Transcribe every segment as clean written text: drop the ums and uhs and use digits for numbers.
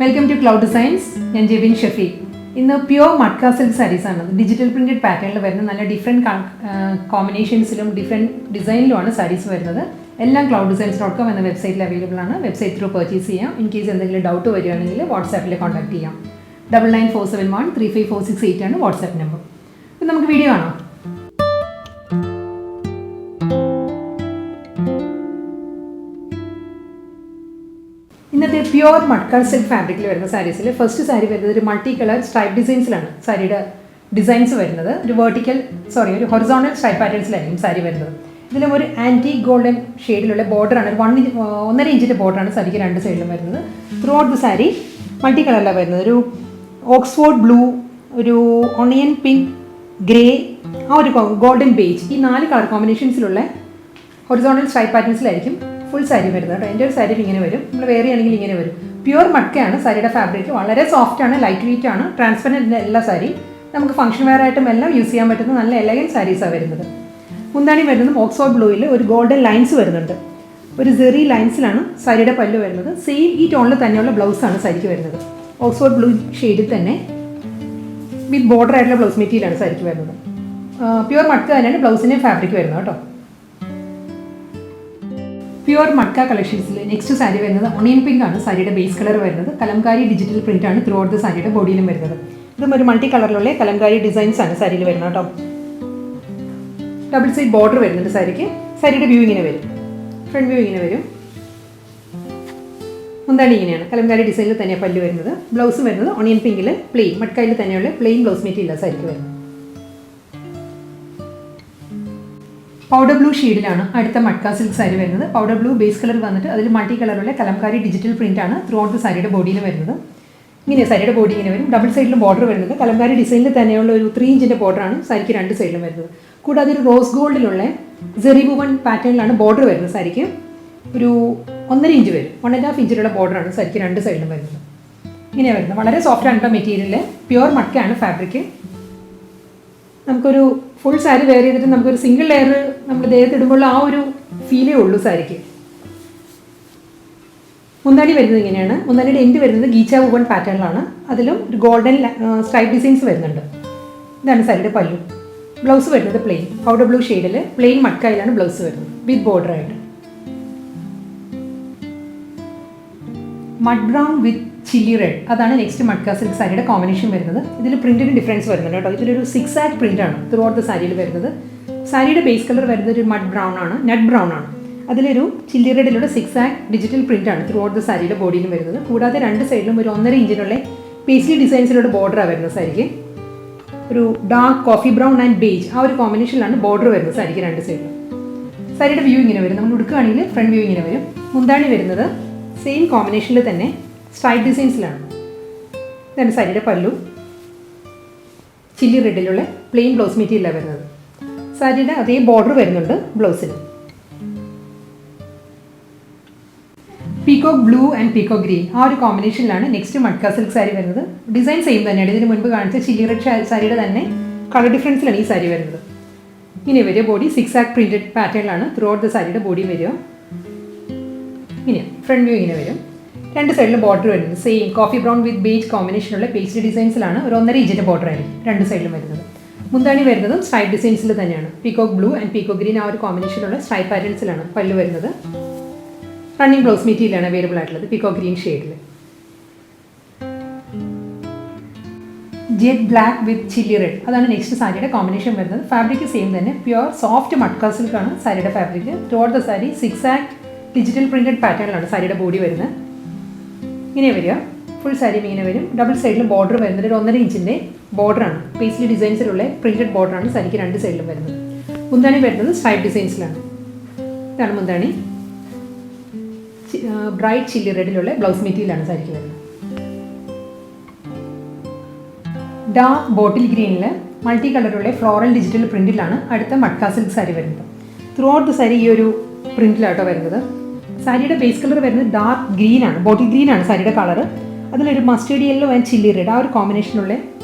Welcome to cloud designs. ഞാൻ ജെബിൻ ഷഫീഖ്. ഇന്ന് pure matka silk സാരീസാണ്. Digital printed പാറ്റേണിൽ വരുന്ന നല്ല ഡിഫറെൻറ്റ് കോമ്പിനേഷൻസിലും ഡിഫറെൻറ്റ് ഡിസൈനിലുമാണ് സാരീസ് വരുന്നത്. എല്ലാം clouddesigns.com എന്ന വെബ്സൈറ്റിൽ അവൈലബിൾ ആണ്. വെബ്സൈറ്റ് ത്രൂ പർച്ചേസ് ചെയ്യാം. ഇൻ കേസ് എന്തെങ്കിലും ഡൗട്ട് വരികയാണെങ്കിൽ വാട്സാപ്പിൽ കോൺടാക്ട് ചെയ്യാം. 9947135468 ആണ് വാട്സാപ്പ് നമ്പർ. അപ്പം നമുക്ക് വീഡിയോ കാണാം. ഇന്നത്തെ പ്യുവർ മട്ക സിൽക്ക് ഫാബ്രിക്കിൽ വരുന്ന സാരീസിൽ ഫസ്റ്റ് സാരി വരുന്നത് ഒരു മൾട്ടി കളർ സ്ട്രൈപ്പ് ഡിസൈൻസിലാണ് സാരിയുടെ ഡിസൈൻസ് വരുന്നത്. ഒരു ഹൊറിസോണ്ടൽ സ്ട്രൈപ്പ് പാറ്റേൺസിലായിരിക്കും സാരി വരുന്നത്. ഇതിലും ഒരു ആൻറ്റി ഗോൾഡൻ ഷെയ്ഡിലുള്ള ബോർഡറാണ്, ഒരു 1.5 ഇഞ്ചിൻ്റെ ബോർഡറാണ് സാരിക്ക് രണ്ട് സൈഡിലും വരുന്നത്. Throughout the sari multi കളറിലാണ് വരുന്നത്. ഒരു ഓക്സ്ഫോർഡ് ബ്ലൂ, ഒരു ഓണിയൻ പിങ്ക്, ഗ്രേ, ആ ഒരു ഗോൾഡൻ ബേജ്, ഈ 4 കളർ കോമ്പിനേഷൻസിലുള്ള ഹൊറിസോണ്ടൽ സ്ട്രൈപ്പ് പാറ്റേൺസിലായിരിക്കും ഫുൾ സാരി വരുന്നത് കേട്ടോ. എൻ്റെ ഒരു സാരിയിൽ ഇങ്ങനെ വരും, നമ്മൾ വേറെ ആണെങ്കിൽ ഇങ്ങനെ വരും. പ്യുവർ മട്കയാണ് സാരിയുടെ ഫാബ്രിക്. വളരെ സോഫ്റ്റ് ആണ്, ലൈറ്റ് വെയിറ്റ് ആണ്, ട്രാൻസ്പെറൻറ്റ് എല്ലാ സാരി. നമുക്ക് ഫംഗ്ഷൻ വെയർ ആയിട്ടും എല്ലാം യൂസ് ചെയ്യാൻ പറ്റുന്ന നല്ല എലഗൻറ്റ് സാരീസാണ് വരുന്നത്. മുന്താണി വരുന്നതും ഓക്സ്ഫോർഡ് ബ്ലൂയിൽ ഒരു ഗോൾഡൻ ലൈൻസ് വരുന്നുണ്ട്. ഒരു സെറി ലൈൻസിലാണ് സാരിയുടെ പല്ല് വരുന്നത്. സെയിം ഈ ടോണിൽ തന്നെയുള്ള ബ്ലൗസാണ് സാരിക്ക് വരുന്നത്. ഓക്സ്ഫോർഡ് ബ്ലൂ ഷെയ്ഡിൽ തന്നെ വിത്ത് ബോർഡർ ആയിട്ടുള്ള ബ്ലൗസ് മെറ്റീരിയലാണ് സാരിക്ക് വരുന്നത്. പ്യുവർ മട്ക തന്നെയാണ് ബ്ലൗസിൻ്റെ ഫാബ്രിക് വരുന്നത് കേട്ടോ. പ്യുവർ മട്ക കളക്ഷൻസിൽ നെക്സ്റ്റ് സാരി വരുന്നത് ഒണിയൻ പിങ്ക് ആണ് സാരിയുടെ ബേസ് കളർ വരുന്നത്. കലംകാരി ഡിജിറ്റൽ പ്രിൻ്റ് ആണ് ത്രൂ ഔട്ട് ദ സാരിയുടെ ബോഡിയിലും വരുന്നത്. ഇതും ഒരു മൾട്ടി കളറിലുള്ള കലംകാരി ഡിസൈൻസ് ആണ് സാരിയിൽ വരുന്നത് കേട്ടോ. ഡബിൾ സൈഡ് ബോർഡർ വരുന്നുണ്ട് സാരിക്ക്. സാരിയുടെ വ്യൂ ഇങ്ങനെ വരും, ഫ്രണ്ട് വ്യൂ ഇങ്ങനെ വരും. മുന്താണി ഇങ്ങനെയാണ്, കലംകാരി ഡിസൈനിൽ തന്നെയാണ് പല്ല് വരുന്നത്. ബ്ലൗസ് വരുന്നത് ഒണിയൻ പിങ്കിൽ പ്ലെയിൻ മട്കയിൽ തന്നെയുള്ള പ്ലെയിൻ ബ്ലൗസ് മെറ്റീരിയൽ സാരിക്ക് വരുന്നത്. പൗഡർ ബ്ലൂ ഷെയ്ഡിലാണ് അടുത്ത മട്ക സിൽക്ക് സാരി വരുന്നത്. പൗഡർ ബ്ലൂ ബേസ് കളർ വന്നിട്ട് അതിൽ മൾട്ടി കളറുള്ള കലംകാരി ഡിജിറ്റൽ പ്രിൻ്റ് ആണ് ത്രൂ ഔട്ട് ദ സാരിയുടെ ബോഡിയിൽ വരുന്നത്. ഇങ്ങനെ സാരിയുടെ ബോഡി ഇങ്ങനെ വരും. ഡബിൾ സൈഡിലും ബോർഡർ വരുന്നത് കലംകാരി ഡിസൈനിൽ തന്നെയുള്ള ഒരു 3 ഇഞ്ചിൻ്റെ ബോർഡറാണ് സാരിക്ക് രണ്ട് സൈഡിലും വരുന്നത്. കൂടാതെ ഒരു റോസ് ഗോൾഡിലുള്ള സെറി വുവൺ പാറ്റേണിലാണ് ബോർഡർ വരുന്നത്. സാരിക്ക് ഒരു 1.5 ഇഞ്ച് വരും, 1.5 ഇഞ്ചിലുള്ള ബോർഡറാണ് സാരിക്ക് രണ്ട് സൈഡിലും വരുന്നത്. ഇങ്ങനെ വരുന്നത് വളരെ സോഫ്റ്റ് ആയിട്ടുള്ള മെറ്റീരിയൽ, പ്യുവർ മട്കയാണ് ഫാബ്രിക്. നമുക്കൊരു ഫുൾ സാരി വെയർ ചെയ്തിട്ട് നമുക്കൊരു സിംഗിൾ ലെയർ നമ്മൾ ദേഹത്തിടുമ്പോൾ ആ ഒരു ഫീലേ ഉള്ളൂ സാരിക്ക്. മുന്താണി വരുന്നത് ഇങ്ങനെയാണ്. മുന്താണിയുടെ എൻഡ് വരുന്നത് ഗീച്ച വുവൺ പാറ്റേണിലാണ്. അതിലും ഒരു ഗോൾഡൻ സ്ട്രൈപ്പ് ഡിസൈൻസ് വരുന്നുണ്ട്. ഇതാണ് സാരിയുടെ പല്ലു. ബ്ലൗസ് വരുന്നത് പ്ലെയിൻ പൗഡർ ബ്ലൂ ഷെയ്ഡിൽ പ്ലെയിൻ മട്കയിലാണ് ബ്ലൗസ് വരുന്നത് വിത്ത് ബോർഡർ ആയിട്ട്. മഡ് ബ്രൗൺ വിത്ത് ചില്ലി റെഡ്, അതാണ് നെക്സ്റ്റ് മട്ക സിൽക്ക് സാരിയുടെ കോമ്പിനേഷൻ വരുന്നത്. ഇതിൽ പ്രിന്റിന് ഡിഫറൻസ് വരുന്നുണ്ട് കേട്ടോ. ഇതിലൊരു 6 ആക്ട് പ്രിന്റ് ആണ് ത്രൂ ഔട്ട് ദ സാരിയിൽ വരുന്നത്. സാരിയുടെ ബേസ് കളർ വരുന്നത് ഒരു മഡ് ബ്രൗൺ ആണ്, നട്ട് ബ്രൗൺ ആണ്. അതിലൊരു ചില്ലി റെഡിലൂടെ 6 ആക്ട് ഡിജിറ്റൽ പ്രിന്റ് ആണ് ത്രൂ ഔട്ട് ദ സാരിയുടെ ബോഡിയിലും വരുന്നത്. കൂടാതെ രണ്ട് സൈഡിലും ഒരു 1.5 ഇഞ്ചിനുള്ള പേസ്ലി ഡിസൈൻസിലൂടെ ബോർഡറാണ് വരുന്നത് സാരിക്ക്. ഒരു dark coffee brown and beige, ആ ഒരു കോമ്പിനേഷനിലാണ് ബോർഡർ വരുന്നത് സാരിക്ക് രണ്ട് സൈഡിലും. സാരിയുടെ വ്യൂ ഇങ്ങനെ വരും. നമ്മൾ ഉടുക്കുകയാണെങ്കിൽ ഫ്രണ്ട് വ്യൂ ഇങ്ങനെ വരും. മുന്താണി വരുന്നത് സെയിം കോമ്പിനേഷനിൽ തന്നെ സ്ട്രൈപ്പ് ഡിസൈൻസിലാണ്. ഇതാണ് സാരിയുടെ പല്ലു. ചില്ലി റെഡിലുള്ള പ്ലെയിൻ ബ്ലൗസ് മെറ്റീരിയലാണ് വരുന്നത്. സാരിയുടെ അതേ ബോർഡർ വരുന്നുണ്ട് ബ്ലൗസിന്. Peacock blue and peacock green, ആ ഒരു കോമ്പിനേഷനിലാണ് നെക്സ്റ്റ് മട്ക സിൽക്ക് സാരി വരുന്നത്. ഡിസൈൻ സെയിം തന്നെയാണ്. ഇതിന് മുൻപ് കാണിച്ച ചില്ലി റെഡ് സാരിയുടെ തന്നെ കളർ ഡിഫറൻസിലാണ് ഈ സാരി വരുന്നത്. ഇങ്ങനെ വരിക ബോഡി 6 ആക്ട് പ്രിന്റഡ് പാറ്റേണിലാണ് ത്രൂ ഔട്ട് ദ സാരിയുടെ ബോഡി വരിക. ഇങ്ങനെ ഫ്രണ്ട് വ്യൂ ഇങ്ങനെ വരും. രണ്ട് സൈഡിലും ബോർഡർ വരുന്നത് same coffee brown with beige കോമ്പിനേഷനുള്ള പേസ്റ്റ് ഡിസൈൻസിലാണ്. ഒരു 1.5 ഇഞ്ചിൻ്റെ ബോർഡർ ആയിരിക്കും രണ്ട് സൈഡിലും വരുന്നത്. മുന്താണി വരുന്നതും സ്ട്രൈപ്പ് ഡിസൈൻസിൽ തന്നെയാണ്. Peacock blue and peacock green, ആ ഒരു കോമ്പിനേഷനുള്ള സ്ട്രൈപ്പ് പാറ്റേൺസിലാണ് പല്ല് വരുന്നത്. റണ്ണിങ് ബ്ലൗസ് മെറ്റീരിയലാണ് അവൈലബിൾ ആയിട്ടുള്ളത് പീക്കോക്ക് ഗ്രീൻ ഷെയ്ഡിൽ. Jet black with chilli red, അതാണ് നെക്സ്റ്റ് സാരിയുടെ കോമ്പിനേഷൻ വരുന്നത്. ഫാബ്രിക് സെയിം തന്നെ, പ്യുവർ സോഫ്റ്റ് മട്ക സിൽക്കാണ് സാരിയുടെ fabric. Throughout the sari 6 ആക്ട് ഡിജിറ്റൽ പ്രിന്റഡ് പാറ്റേണിലാണ് സാരിയുടെ ബോഡി വരുന്നത്. ഇങ്ങനെ വരിക ഫുൾ സാരി ഇങ്ങനെ വരും. ഡബിൾ സൈഡിലും ബോർഡർ വരുന്നത് ഒരു 1.5 ഇഞ്ചിൻ്റെ ബോർഡറാണ്. പേസ്ലി ഡിസൈൻസിലുള്ള പ്രിന്റഡ് ബോർഡറാണ് സാരിക്ക് രണ്ട് സൈഡിലും വരുന്നത്. മുന്താണി വരുന്നത് സ്ട്രൈപ്പ് ഡിസൈൻസിലാണ്. ഇതാണ് മുന്താണി. ബ്രൈറ്റ് ചില്ലി റെഡിലുള്ള ബ്ലൗസ് മെറ്റീരിയലാണ് സാരിക്ക് വരുന്നത്. ഡാർക്ക് ബോട്ടിൽ ഗ്രീനിൽ മൾട്ടി കളറുള്ള ഫ്ലോറൽ ഡിജിറ്റൽ പ്രിന്റിലാണ് അടുത്ത മട്ക സിൽക്ക് സാരി വരുന്നത്. ത്രൂ ഔട്ട് ദ സാരി ഈ ഒരു പ്രിന്റിലാട്ടോ വരുന്നത്. സാരിയുടെ ബേസ് കളർ വരുന്നത് ഡാർക്ക് ഗ്രീൻ ആണ്, ബോട്ടിൽ ഗ്രീൻ ആണ് സാരിയുടെ കളർ. അതിലൊരു mustard yellow and chilli red, ആ ഒരു കോമ്പിനേഷനുള്ള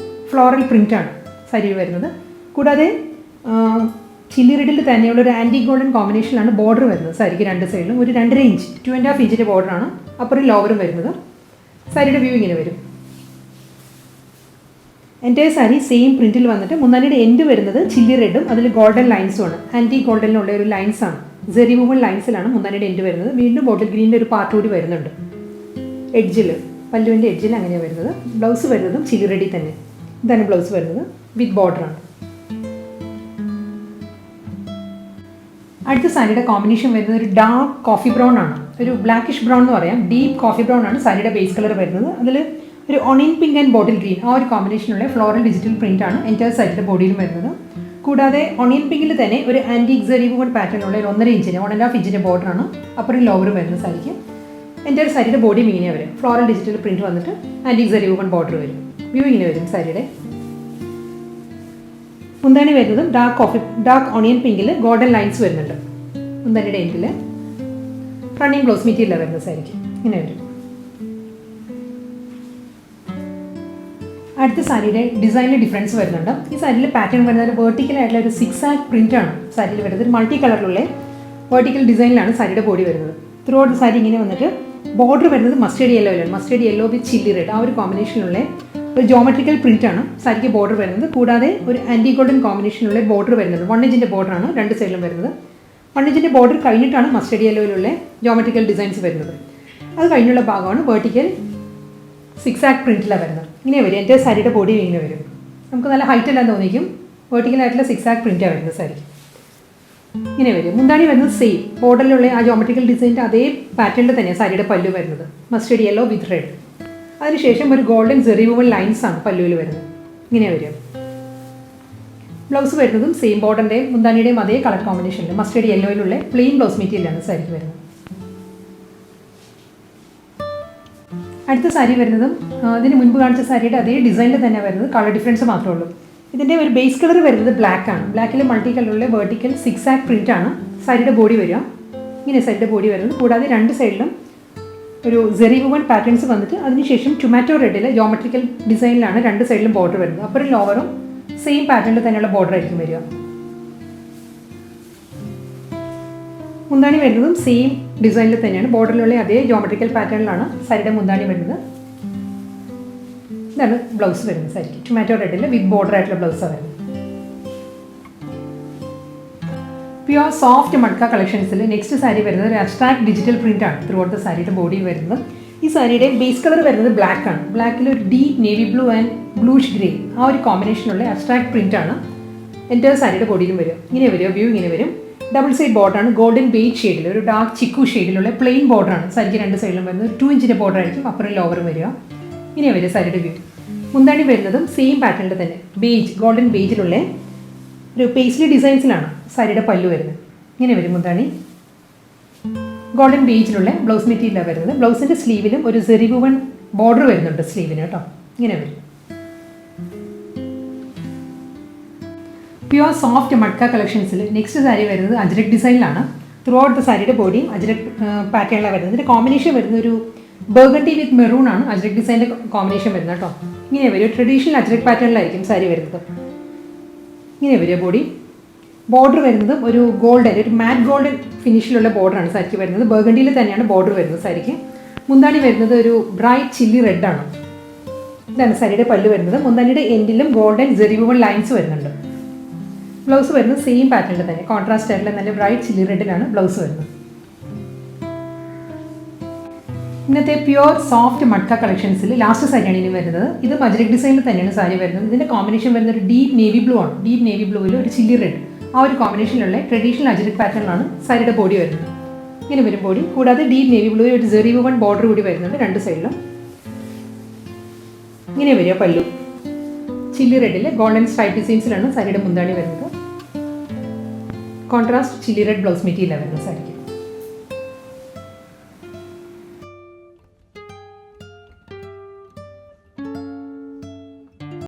ഫ്ലോറൽ പ്രിൻ്റാണ് സാരിയിൽ വരുന്നത്. കൂടാതെ ചില്ലി റെഡിൽ തന്നെയുള്ള ഒരു ആൻറ്റി ഗോൾഡൻ കോമ്പിനേഷനിലാണ് ബോർഡർ വരുന്നത് സാരിക്ക് രണ്ട് സൈഡിലും. ഒരു 2.5 ഇഞ്ച് 2.5 ഇഞ്ചിൻ്റെ ബോർഡറാണ് അപ്പറും ലോവറും വരുന്നത്. സാരിയുടെ വ്യൂ ഇങ്ങനെ വരും. എൻ്റെ സാരി സെയിം പ്രിൻറ്റിൽ വന്നിട്ട് മുന്താണിയുടെ എൻഡ് വരുന്നത് ചില്ലി റെഡും അതിൽ ഗോൾഡൻ ലൈൻസും ആണ്. ആൻറ്റി ഗോൾഡനിലുള്ള ഒരു ലൈൻസാണ്, ജെറി വുവൺ ലൈൻസിലാണ് മുന്താണിയുടെ എൻഡ് വരുന്നത്. വീണ്ടും ബോട്ടിൽ ഗ്രീനിൻ്റെ ഒരു പാർട്ട് കൂടി വരുന്നുണ്ട് എഡ്ജിൽ, പല്ലുവിൻ്റെ എഡ്ജിൽ അങ്ങനെയാണ് വരുന്നത്. ബ്ലൗസ് വരുന്നതും ചില്ലി റെഡി തന്നെ. ഇതാണ് ബ്ലൗസ് വരുന്നത്, വിത്ത് ബോർഡറാണ്. അടുത്ത സാരിയുടെ കോമ്പിനേഷൻ വരുന്നത് ഒരു ഡാർക്ക് കോഫി ബ്രൗൺ ആണ്, ഒരു ബ്ലാക്കിഷ് ബ്രൗൺ എന്ന് പറയാം. ഡീപ്പ് കോഫി ബ്രൗൺ ആണ് സാരിയുടെ ബേസ് കളർ വരുന്നത്. അതിൽ ഒരു onion pink and bottle green ആ ഒരു കോമ്പിനേഷനുള്ള ഫ്ലോറൽ ഡിജിറ്റൽ പ്രിൻ്റ് ആണ് എൻ്റെ സാരിയുടെ ബോഡിയിലും വരുന്നത്. കൂടാതെ ഒണിയൻ പിങ്കിൽ തന്നെ ഒരു ആൻറ്റിക് ജെറി വുവൺ പാറ്റേണുള്ള ഒരു 1.5 ഇഞ്ചിന് 1.5 ഇഞ്ചിൻ്റെ ബോർഡറാണ് അപ്പറും ലോവറും വരുന്ന സാരിക്ക്. എൻ്റെ സാരിയുടെ ബോഡി ഇങ്ങനെ വരും, ഫ്ലോറൽ ഡിജിറ്റൽ പ്രിൻറ്റ് വന്നിട്ട് ആൻറ്റിക് ജെറി വുവൺ ബോർഡർ വരും. വ്യൂ ഇങ്ങനെ വരും സാരിയുടെ. മുന്താണി വരുന്നതും ഡാർക്ക് ഓണിയൻ പിങ്കിൽ ഗോൾഡൻ ലൈൻസ് വരുന്നുണ്ട് മുന്താണിയുടെ എൻഡിൽ. റണ്ണിങ് ബ്ലൗസ് മെറ്റീരിയലാണ് വരുന്നത് സാരിക്ക്, ഇങ്ങനെ വരും. അടുത്ത സാരിയുടെ ഡിസൈനിൽ ഡിഫറൻസ് വരുന്നുണ്ട്. ഈ സാരിയിൽ പാറ്റേൺ വരുന്നത് വേർട്ടിക്കലായിട്ടുള്ള ഒരു 6 പ്രിൻ്റ് ആണ് സാരിയിൽ വരുന്നത്. ഒരു മൾട്ടി കളറിലുള്ള വേർട്ടിക്കൽ ഡിസൈനിലാണ് സാരിയുടെ ബോഡി വരുന്നത്. ത്രൂ ഔട്ട് സാരി ഇങ്ങനെ വന്നിട്ട് ബോർഡർ വരുന്നത് മസ്റ്റേർഡ് യെല്ലോയിലാണ്. Mustard yellow with chilli red ആ ഒരു കോമ്പിനേഷനിലുള്ള ഒരു ജോമെട്രിക്കൽ പ്രിൻ്റ് ആണ് സാരിക്ക് ബോർഡർ വരുന്നത്. കൂടാതെ ഒരു ആൻറ്റി ഗോൾഡൻ കോമ്പിനേഷനുള്ള ബോർഡർ വരുന്നത് 1 ഇഞ്ചിൻ്റെ ബോർഡറാണ് രണ്ട് സൈഡിലും വരുന്നത്. 1 ഇഞ്ചിൻ്റെ ബോർഡർ കഴിഞ്ഞിട്ടാണ് മസ്റ്റേർഡ് യെല്ലോയിലുള്ള ജോമെട്രിക്കൽ ഡിസൈൻസ് വരുന്നത്. അത് കഴിഞ്ഞുള്ള ഭാഗമാണ് വേർട്ടിക്കൽ 6 പ്രിൻറ്റിലാണ് വരുന്നത്. ഇങ്ങനെ വരും എൻ്റെ സാരിയുടെ ബോഡി ഇങ്ങനെ വരും. നമുക്ക് നല്ല ഹൈറ്റ് എല്ലാം തോന്നിക്കും. വേർട്ടിക്കലായിട്ടുള്ള 6 പ്രിൻ്റാണ് വരുന്നത് സാരി, ഇങ്ങനെ വരും. മുന്താണി വരുന്നത് സെയിം ബോർഡറിലുള്ള ആ ജോമെട്രിക്കൽ ഡിസൈൻ്റെ അതേ പാറ്റേണിൽ തന്നെയാണ് സാരിയുടെ പല്ലു വരുന്നത്, മസ്റ്റേർഡ് യെല്ലോ വിത്ത് റെഡ്. അതിനുശേഷം ഒരു ഗോൾഡൻ ജെറി വുവൺ ലൈൻസ് ആണ് പല്ലുവിൽ വരുന്നത്, ഇങ്ങനെ വരും. ബ്ലൗസ് വരുന്നതും സെയിം ബോർഡറിൻ്റെയും മുന്താണിയുടെയും അതേ കളർ കോമ്പിനേഷനിൽ മസ്റ്റേർഡ് യെല്ലോയിലുള്ള പ്ലെയിൻ ബ്ലൗസ് മെറ്റീരിയലാണ് സാരിക്ക് വരുന്നത്. അടുത്ത സാരി വരുന്നതും അതിന് മുൻപ് കാണിച്ച സാരിയുടെ അതേ ഡിസൈനിൽ തന്നെ വരുന്നത്, കളർ ഡിഫറൻസ് മാത്രമേ ഉള്ളൂ. ഇതിൻ്റെ ഒരു ബേസ് കളർ വരുന്നത് ബ്ലാക്ക് ആണ്. ബ്ലാക്കിൽ മൾട്ടി കളറിലെ വേർട്ടിക്കൽ 6 പ്രിൻ്റ് ആണ് സാരിയുടെ ബോഡി വരിക, ഇങ്ങനെ സാരിയുടെ ബോഡി വരുന്നത്. കൂടാതെ രണ്ട് സൈഡിലും ഒരു ജെറി വുവൺ പാറ്റേൺസ് വന്നിട്ട് അതിനുശേഷം ടൊമാറ്റോ റെഡിലെ ജോമെട്രിക്കൽ ഡിസൈനിലാണ് രണ്ട് സൈഡിലും ബോർഡർ വരുന്നത്. അപ്പറും ലോവറും സെയിം പാറ്റേണിൽ തന്നെയുള്ള ബോർഡർ ആയിരിക്കും വരിക. മുന്താണി വരുന്നതും സെയിം ഡിസൈനിൽ തന്നെയാണ്, ബോർഡറിലുള്ള അതേ ജോമെട്രിക്കൽ പാറ്റേണിലാണ് സാരിയുടെ മുന്താണി വരുന്നത്. ഇതാണ് ബ്ലൗസ് വരുന്നത് സാരിക്ക്, ടൊമാറ്റോ റെഡിൽ വിത്ത് ബോർഡർ ആയിട്ടുള്ള ബ്ലൗസാണ് വരുന്നത്. Pure soft matka കളക്ഷൻസിൽ next sari വരുന്നത് ഒരു അബ്സ്ട്രാക്ട് ഡിജിറ്റൽ പ്രിൻ്റ് ആണ് ത്രൂ ഔട്ട് ദ സാരിയുടെ ബോഡി വരുന്നത്. ഈ സാരിയുടെ ബേസ് കളർ വരുന്നത് ബ്ലാക്ക് ആണ്. ബ്ലാക്കിൽ ഒരു deep navy blue and bluish grey ആ ഒരു കോമ്പിനേഷനുള്ള അബ്സ്ട്രാക്ട് പ്രിൻ്റ് ആണ് എൻ്റെ സാരിയുടെ ബോഡിയിലും വരും. ഇങ്ങനെ വരും, വ്യൂ ഇങ്ങനെ വരും. ഡബിൾ സൈഡ് ബോർഡറാണ്, ഗോൾഡൻ ബേജ് ഷെയ്ഡിൽ ഒരു ഡാർക്ക് ചിക്കു ഷെയ്ഡിലുള്ള പ്ലെയിൻ ബോർഡറാണ് സാരിക്ക് രണ്ട് സൈഡിലും വരുന്നത്. 2 ഇഞ്ചിൻ്റെ ബോർഡർ ആയിരിക്കും അപ്പറും ലോവറും വരിക. ഇങ്ങനെ വരും സാരിയുടെ വ്യൂ. മുന്താണി വരുന്നതും സെയിം പാറ്റേണിൽ തന്നെ ബേജ് ഗോൾഡൻ ബേജിലുള്ള ഒരു പേസ്ലി ഡിസൈൻസിലാണ് സാരിയുടെ പല്ലു വരുന്നത്. ഇങ്ങനെ വരും മുന്താണി. ഗോൾഡൻ ബേജിലുള്ള ബ്ലൗസ് മെറ്റീരിയലാണ് വരുന്നത്. ബ്ലൗസിൻ്റെ സ്ലീവിലും ഒരു ജെറി വുവൺ ബോർഡർ വരുന്നുണ്ട് സ്ലീവിന് കേട്ടോ, ഇങ്ങനെ വരും. Pure soft matka കളക്ഷൻസിൽ next sari വരുന്നത് അജ്രക് ഡിസൈനിലാണ്. ത്രൂ ഔട്ട് ദ സാരിയുടെ ബോഡിയും അജ്രക് പാറ്റേണിലാണ് വരുന്നത്. ഇതിൻ്റെ കോമ്പിനേഷൻ വരുന്നത് ഒരു ബർഗണ്ടി വിത്ത് മെറൂൺ ആണ് അജ്രക് ഡിസൈൻ്റെ കോമ്പിനേഷൻ വരുന്നത് കേട്ടോ. ഇങ്ങനെ വരും, ട്രഡീഷണൽ അജ്രക് പാറ്റേണിലായിരിക്കും സാരി വരുന്നത്. ഇങ്ങനെ വരും ബോഡി. ബോർഡർ വരുന്നത് ഒരു ഗോൾഡൻ, ഒരു മാറ്റ് ഗോൾഡൻ ഫിനിഷിലുള്ള ബോർഡറാണ് സാരിക്ക് വരുന്നത്. ബർഗണ്ടിയിൽ തന്നെയാണ് ബോർഡർ വരുന്നത് സാരിക്ക്. മുന്താണി വരുന്നത് ഒരു ബ്രൈറ്റ് ചില്ലി റെഡ് ആണ്. ഇതാണ് സാരിയുടെ പല്ല് വരുന്നത്. മുന്താണിയുടെ എൻഡിലും ഗോൾഡൻ ജെറി വുവൺ ലൈൻസ് വരുന്നുണ്ട്. ബ്ലൗസ് വരുന്നത് സെയിം പാറ്റേണിൽ തന്നെ, കോൺട്രാസ്റ്റ് ആയിട്ടുള്ള നല്ല ബ്രൈറ്റ് ചില്ലി റെഡിലാണ് ബ്ലൗസ് വരുന്നത്. ഇന്നത്തെ പ്യുവർ സോഫ്റ്റ് മഡ്ക കളക്ഷൻസിൽ ലാസ്റ്റ് സാരിയാണ് ഇനി വരുന്നത്. ഇത് അജ്രക് ഡിസൈനിൽ തന്നെയാണ് സാരി വരുന്നത്. ഇതിൻ്റെ കോമ്പിനേഷൻ വരുന്നത് ഒരു ഡീപ്പ് നേവി ബ്ലൂ ആണ്. ഡീപ്പ് നേവി ബ്ലൂവിൽ ഒരു ചില്ലി റെഡ് ആ ഒരു കോമ്പിനേഷനിലുള്ള ട്രഡീഷണൽ അജ്രക് പാറ്റേണിലാണ് സാരിയുടെ ബോഡി വരുന്നത്. ഇങ്ങനെ വരും ബോഡി. കൂടാതെ ഡീപ്പ് നേവി ബ്ലൂവിൽ ഒരു ജെറി വുവൺ ബോർഡർ കൂടി വരുന്നുണ്ട് രണ്ട് സൈഡിലും. ഇങ്ങനെ വരിക പല്ലു. ചില്ലി റെഡിൽ ഗോൾഡൻ സ്ട്രൈപ്പ് ഡിസൈൻസിലാണ് സാരിയുടെ മുന്താണി വരുന്നത്. കോൺട്രാസ്റ്റ് ചില്ലി റെഡ് ബ്ലൗസ് മെറ്റീരിയലാണ് വരുന്നത് സാരിക്ക്.